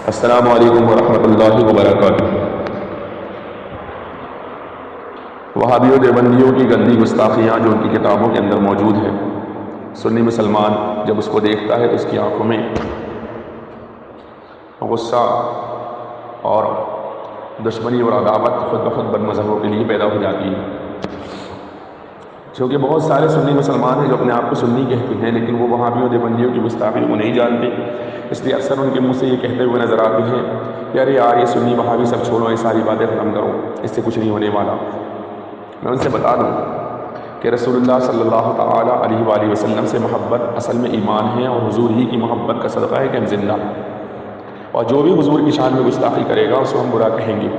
السلام علیکم ورحمۃ اللہ وبرکاتہ۔ وہابیوں دیوبندیوں کی گندی گستاخیاں جو ان کی کتابوں کے اندر موجود ہے، سنی مسلمان جب اس کو دیکھتا ہے تو اس کی آنکھوں میں غصہ اور دشمنی اور عداوت خود بخود بد مذہبوں کے لیے پیدا ہو جاتی ہے۔ کیونکہ بہت سارے سنی مسلمان ہیں جو اپنے آپ کو سنی کہتے ہیں، لیکن وہ وہابیوں دیوبندیوں کی گستاخیوں کو نہیں جانتے، اس لیے اکثر ان کے منہ سے یہ کہتے ہوئے نظر آتے ہیں کہ ارے یار یہ سنی وہابی سب چھوڑو، یہ ساری باتیں ختم کرو، اس سے کچھ نہیں ہونے والا۔ میں ان سے بتا دوں کہ رسول اللہ صلی اللہ تعالیٰ علیہ وآلہ وسلم سے محبت اصل میں ایمان ہے، اور حضور ہی کی محبت کا صدقہ ہے کہ ہم زندہ ہیں، اور جو بھی حضور کی شان میں گستاخی کرے گا اس کو ہم برا کہیں گے۔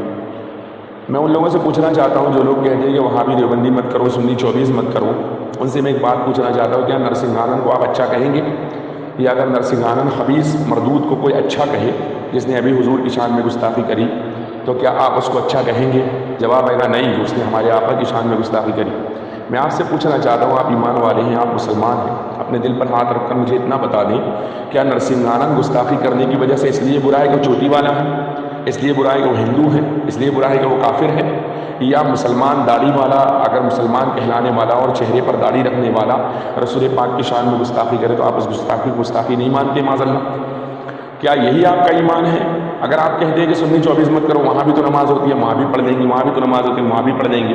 میں ان لوگوں سے پوچھنا چاہتا ہوں جو لوگ کہتے ہیں کہ وہابی دیوبندی مت کرو، سنی 24 مت کرو، ان سے میں ایک بات پوچھنا چاہتا ہوں، کیا نرسنگھانند کو آپ اچھا کہیں گے؟ یا اگر نرسنگھانند خبیث مردود کو کوئی اچھا کہے جس نے ابھی حضور کی شان میں گستاخی کری، تو کیا آپ اس کو اچھا کہیں گے؟ جواب آئے گا نہیں، اس نے ہمارے آقا کی شان میں گستاخی کری۔ میں آپ سے پوچھنا چاہتا ہوں، آپ ایمان والے ہیں، آپ مسلمان ہیں، اپنے دل پر ہاتھ رکھ کر مجھے اتنا بتا دیں، کیا نرسنگھانند گستاخی کرنے کی وجہ سے اس لیے برا ہے کہ وہ چوٹی والا ہے، اس لیے برا ہے کہ وہ ہندو ہے، اس لیے برا ہے کہ وہ کافر ہے؟ یا مسلمان داڑھی والا اگر مسلمان کہلانے والا اور چہرے پر داڑھی رکھنے والا رسول پاک کی شان میں گستاخی کرے تو آپ اس گستاخی کو گستاخی نہیں مانتے معاذ اللہ؟ کیا یہی آپ کا ایمان ہے؟ اگر آپ کہتے ہیں کہ سنی 24 مت کرو، وہاں بھی تو نماز ہوتی ہے، وہاں بھی پڑھ دیں گے، وہاں بھی تو نماز ہوتی ہے، وہاں بھی پڑھ دیں گے،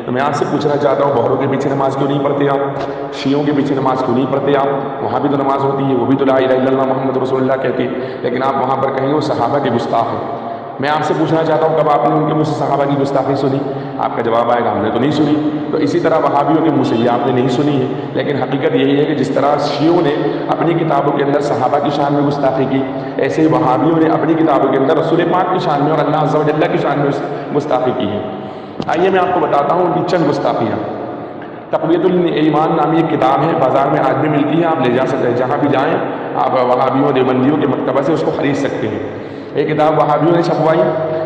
تو میں آپ سے پوچھنا چاہتا ہوں بہروں کے پیچھے نماز کیوں نہیں پڑھتے آپ؟ شیعوں کے پیچھے نماز کیوں نہیں پڑھتے آپ؟ وہاں بھی تو نماز ہوتی ہے، وہ بھی تو لا الہ الا اللہ محمد رسول اللہ کہتے ہیں، لیکن آپ وہاں پر کہیں گے وہ صحابہ کے گستاخ ہیں۔ میں آپ سے پوچھنا چاہتا ہوں کب آپ نے ان کے منہ سے صحابہ کی گستاخی سنی؟ آپ کا جواب آئے گا ہم نے تو نہیں سنی۔ تو اسی طرح وہابیوں کے منہ سے بھی آپ نے نہیں سنی ہے، لیکن حقیقت یہی ہے کہ جس طرح شیعوں نے اپنی کتابوں کے اندر صحابہ کی شان میں گستاخی کی، ایسے ہی وہابیوں نے اپنی کتابوں کے اندر رسول پاک کی شان میں اور اللہ عز و جل کی شان میں گستاخی کی ہے۔ آئیے میں آپ کو بتاتا ہوں ان کی چند گستاخیاں۔ تقویۃ الایمان نامی ایک کتاب ہے، بازار میں آج بھی ملتی ہے، آپ لے جا سکتے ہیں، جہاں بھی جائیں آپ وہابیوں دیوبندیوں کے مکتبہ سے اس کو خرید سکتے ہیں۔ ایک کتاب وہابیوں نے چھپوائی،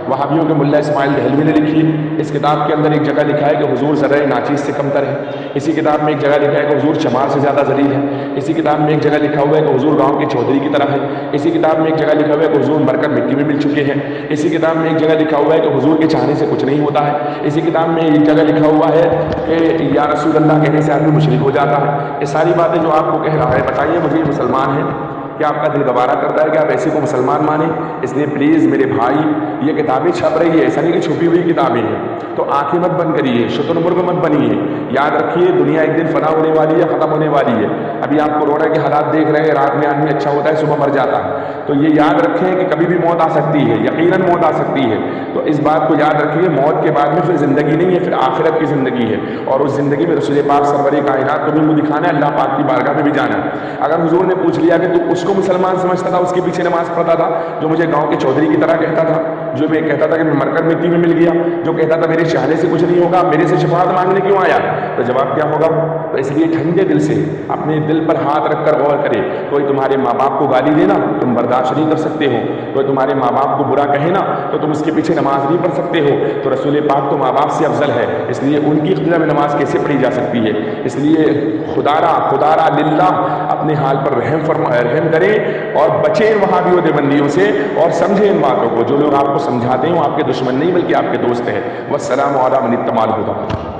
وہابیوں کے ملا اسماعیل دہلوی نے لکھی۔ اس کتاب کے اندر ایک جگہ لکھا ہے کہ حضور ذرہ ناچیز سے کمتر ہے، اسی کتاب میں ایک جگہ لکھا ہے کہ حضور چمار سے زیادہ ذلیل ہے، اسی کتاب میں ایک جگہ لکھا ہوا ہے کہ حضور گاؤں کے چودھری کی طرح ہے، اسی کتاب میں ایک جگہ لکھا ہوا ہے کہ حضور مر کر مٹی میں مل چکے ہیں، اسی کتاب میں ایک جگہ لکھا ہوا ہے کہ حضور کے چاہنے سے کچھ نہیں ہوتا ہے، اسی کتاب میں ایک جگہ لکھا ہوا ہے کہ یا رسول اللہ کہنے سے آدمی مشرک ہو جاتا ہے۔ یہ ساری باتیں جو آپ کو کہہ رہا ہے، بتائیے مجھے یہ مسلمان ہے؟ کیا آپ کا دل گوارا کرتا ہے کہ آپ ایسے کو مسلمان مانیں؟ اس لیے پلیز میرے بھائی، یہ کتابیں چھپ رہی ہے، ایسا نہیں کہ چھپی ہوئی کتابیں ہیں، تو آنکھیں مت بند کریے، شتر مرغ مت بنیے۔ یاد رکھیے دنیا ایک دن فنا ہونے والی ہے، ختم ہونے والی ہے۔ ابھی آپ کورونا کے حالات دیکھ رہے ہیں، رات میں آدمی اچھا ہوتا ہے، صبح مر جاتا ہے، تو یہ یاد رکھیں کہ کبھی بھی موت آ سکتی ہے، یقیناً موت آ سکتی ہے، تو اس بات کو یاد رکھیے، موت کے بعد میں پھر زندگی نہیں ہے، پھر آخرت کی زندگی ہے، اور اس زندگی میں رسول پاک سرور کائنات کو بھی منہ دکھانا ہے، اللہ پاک کی بارگاہ میں بھی جانا ہے۔ اگر حضور نے پوچھ لیا کہ تو اس کو مسلمان سمجھتا تھا، اس کے پیچھے نماز پڑھتا تھا، جو مجھے گاؤں کے چودھری کی طرح کہتا تھا، جو میں کہتا تھا کہ میں مر کر مٹی میں مل گیا، جو کہتا تھا میرے چاہنے سے کچھ نہیں ہوگا، میرے سے شفاعت مانگنے کیوں آیا؟ تو جواب کیا ہوگا؟ تو اس لیے ٹھنڈے دل سے اپنے دل پر ہاتھ رکھ کر غور کرے۔ کوئی تمہارے ماں باپ کو گالی دینا تم برداشت نہیں کر سکتے ہو، کوئی تمہارے ماں باپ کو برا کہے نا تو تم اس کے پیچھے نماز نہیں پڑھ سکتے ہو، تو رسول پاک تو ماں باپ سے افضل ہے، اس لیے ان کی اقتداء میں نماز کیسے پڑھی جا سکتی ہے؟ اس لیے خدا للہ اپنے حال پر رحم کریں اور بچیں وہابیوں دیوبندیوں سے، اور سمجھیں ان باتوں کو۔ جو لوگ آپ کو سمجھاتے ہیں وہ آپ کے دشمن نہیں بلکہ آپ کے دوست ہیں۔ والسلام علی من اتبع الہدی۔